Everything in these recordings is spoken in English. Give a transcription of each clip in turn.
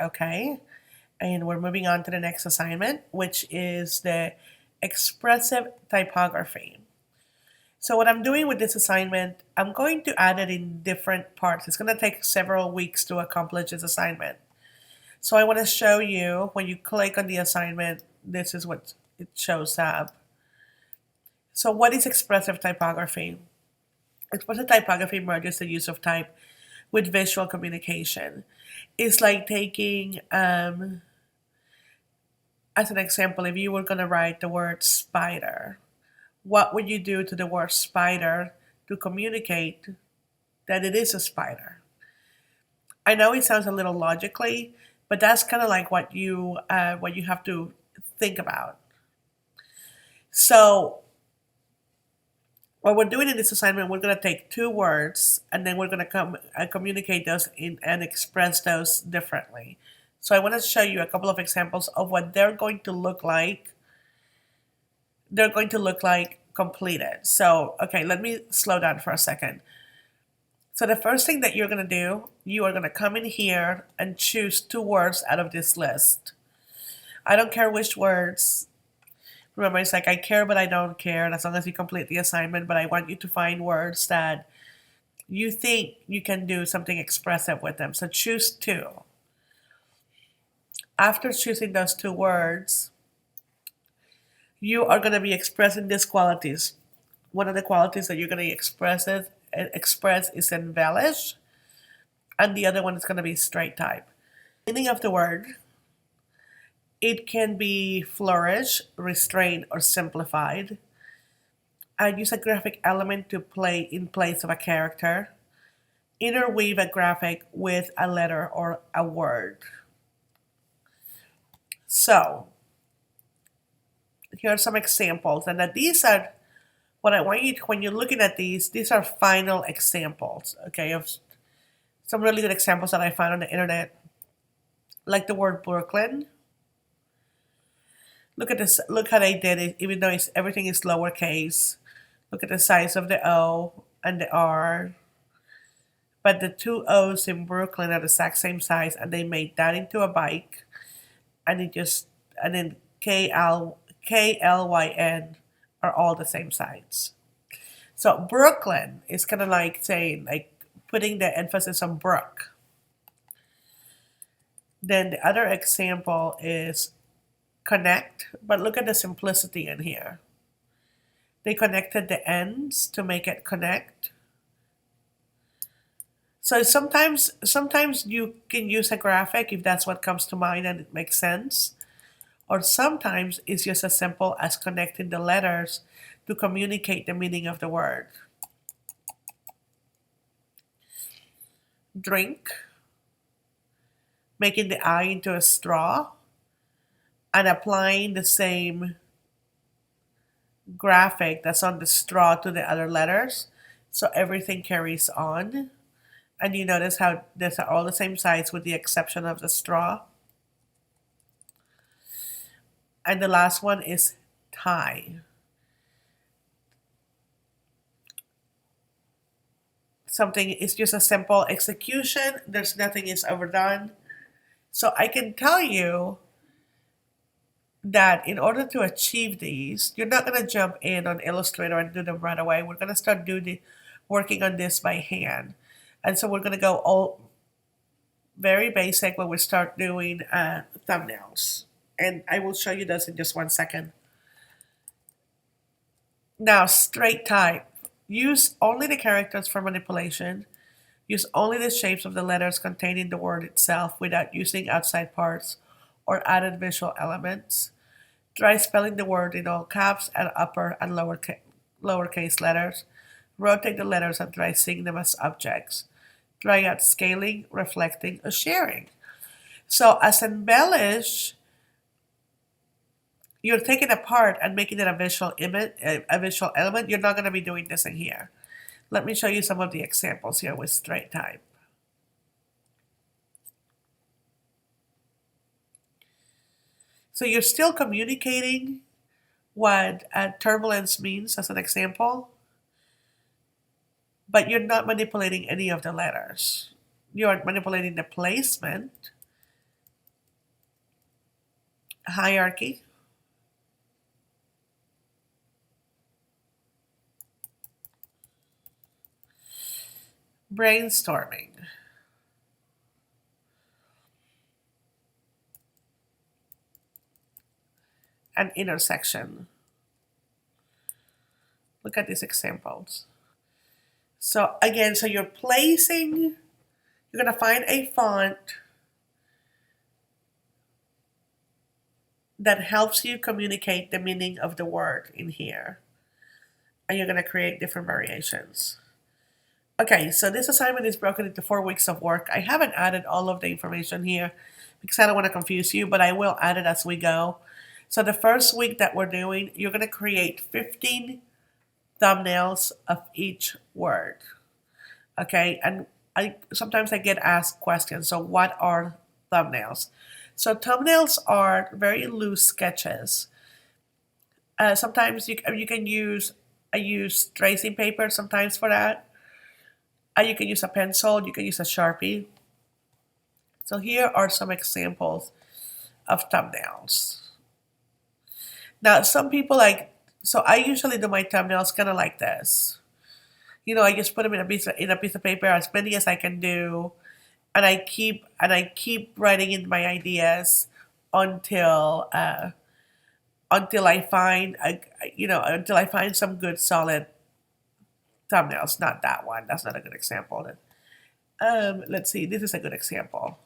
OK. And we're moving on to the next assignment, which is the expressive typography. So what I'm doing with this assignment, I'm going to add it in different parts. It's going to take several weeks to accomplish this assignment. So I want to show you, when you click on the assignment, this is what it shows up. So what is expressive typography? Expressive typography merges the use of type with visual communication. It's like taking, as an example, if you were going to write the word spider, what would you do to the word spider to communicate that it is a spider? I know it sounds a little logically, but that's kind of like what you have to think about. So what we're doing in this assignment, we're going to take two words and then we're going to communicate those and express those differently. So I want to show you a couple of examples of what they're going to look like. They're going to look like completed. So, okay, let me slow down for a second. So the first thing that you're going to do, you are going to come in here and choose two words out of this list. I don't care which words. Remember, it's like I care but I don't care as long as you complete the assignment, but I want you to find words that you think you can do something expressive with them. So choose two. After choosing those two words, you are going to be expressing these qualities. One of the qualities that you're going to express is embellish, and the other one is going to be straight type. Meaning of the word, it can be flourish, restrained, or simplified. I use a graphic element to play in place of a character. Interweave a graphic with a letter or a word. So here are some examples, and that these are what I want you to, when you're looking at these are final examples, okay, of some really good examples that I found on the internet, like the word Brooklyn. Look at this. Look how they did it, even though everything is lowercase. Look at the size of the O and the R. But the two O's in Brooklyn are the exact same size, and they made that into a bike. And then KLYN are all the same size. So Brooklyn is kind of like saying, like putting the emphasis on Brook. Then the other example is connect, but look at the simplicity in here. They connected the ends to make it connect. So sometimes you can use a graphic if that's what comes to mind and it makes sense. Or sometimes it's just as simple as connecting the letters to communicate the meaning of the word. Drink, making the I into a straw, and applying the same graphic that's on the straw to the other letters, so everything carries on. And you notice how these are all the same size with the exception of the straw. And the last one is tie. Something is just a simple execution. There's nothing is overdone. So I can tell you that in order to achieve these, you're not going to jump in on Illustrator and do them right away. We're going to start working on this by hand. And so we're going to go all very basic when we start doing thumbnails. And I will show you those in just 1 second. Now, straight type. Use only the characters for manipulation. Use only the shapes of the letters contained in the word itself without using outside parts or added visual elements. Try spelling the word in all caps and upper and lowercase letters. Rotate the letters and try seeing them as objects. Try out scaling, reflecting, or sharing. So as embellish, you're taking it apart and making it a visual image, a visual element. You're not going to be doing this in here. Let me show you some of the examples here with straight type. So you're still communicating what turbulence means as an example, but you're not manipulating any of the letters. You are manipulating the placement hierarchy, brainstorming, and intersection. Look at these examples. So again, so you're placing, you're going to find a font that helps you communicate the meaning of the word in here. And you're going to create different variations. Okay, so this assignment is broken into 4 weeks of work. I haven't added all of the information here because I don't want to confuse you, but I will add it as we go. So the first week that we're doing, you're going to create 15 thumbnails of each word. Okay, and sometimes I get asked questions. So what are thumbnails? So thumbnails are very loose sketches. Sometimes you can use, I use tracing paper sometimes for that. You can use a pencil, you can use a Sharpie. So here are some examples of thumbnails. Now some people like, so I usually do my thumbnails kind of like this. You know, I just put them in a piece of paper, as many as I can do, and I keep writing in my ideas until until I find until I find some good solid thumbnails. Not that one. That's not a good example. Let's see. This is a good example.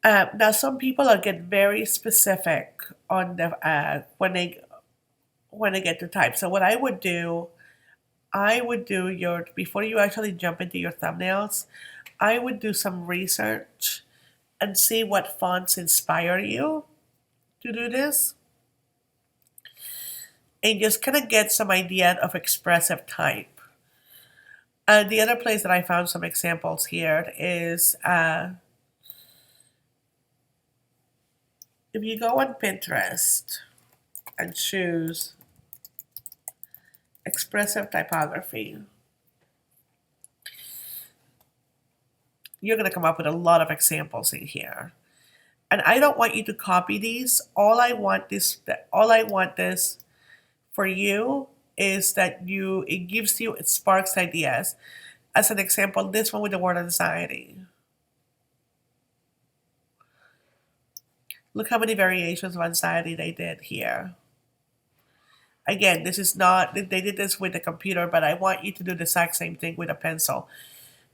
Now, some people are get very specific on the when they get to type. So what I would do your before you actually jump into your thumbnails, I would do some research and see what fonts inspire you to do this, and just kind of get some idea of expressive type. The other place that I found some examples here is if you go on Pinterest and choose expressive typography, you're going to come up with a lot of examples in here. And I don't want you to copy these. All I want this for you is that it sparks ideas. As an example, this one with the word anxiety. Look how many variations of anxiety they did here. Again, this is not, they did this with the computer, but I want you to do the exact same thing with a pencil.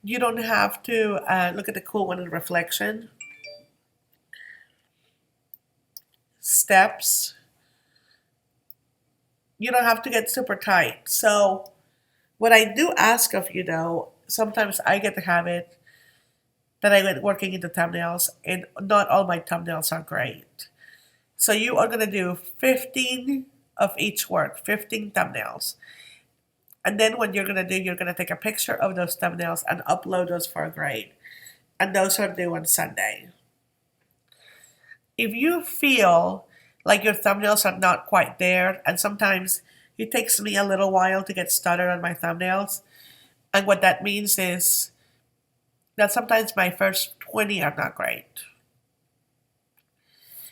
You don't have to, look at the cool one in reflection. Steps. You don't have to get super tight. So what I do ask of you though, sometimes I get the habit that I get working into thumbnails, and not all my thumbnails are great. So you are going to do 15 of each work, 15 thumbnails. And then what you're going to do, you're going to take a picture of those thumbnails and upload those for a grade. And those are due on Sunday. If you feel like your thumbnails are not quite there, and sometimes it takes me a little while to get started on my thumbnails, and what that means is that sometimes my first 20 are not great.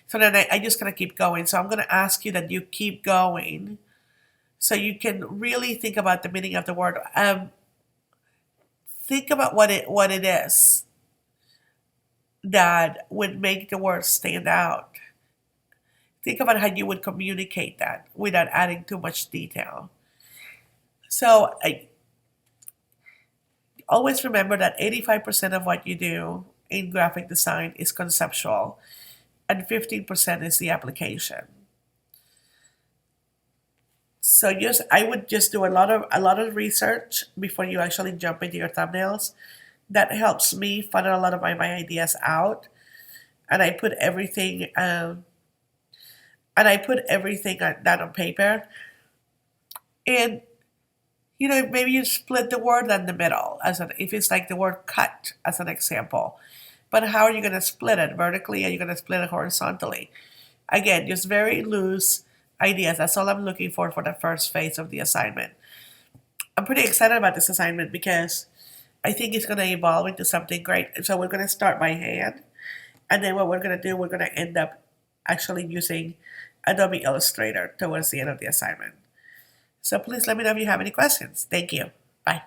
So then I just gonna keep going. So I'm gonna ask you that you keep going so you can really think about the meaning of the word. Think about what it is that would make the word stand out. Think about how you would communicate that without adding too much detail. So always remember that 85% of what you do in graphic design is conceptual, and 15% is the application. So I would just do a lot of research before you actually jump into your thumbnails. That helps me funnel a lot of my ideas out, and I put everything down on paper. And maybe you split the word in the middle, if it's like the word cut as an example. But how are you going to split it? Vertically? Are you going to split it horizontally? Again, just very loose ideas. That's all I'm looking for the first phase of the assignment. I'm pretty excited about this assignment because I think it's going to evolve into something great. So we're going to start by hand. And then what we're going to do, we're going to end up actually using Adobe Illustrator towards the end of the assignment. So please let me know if you have any questions. Thank you. Bye.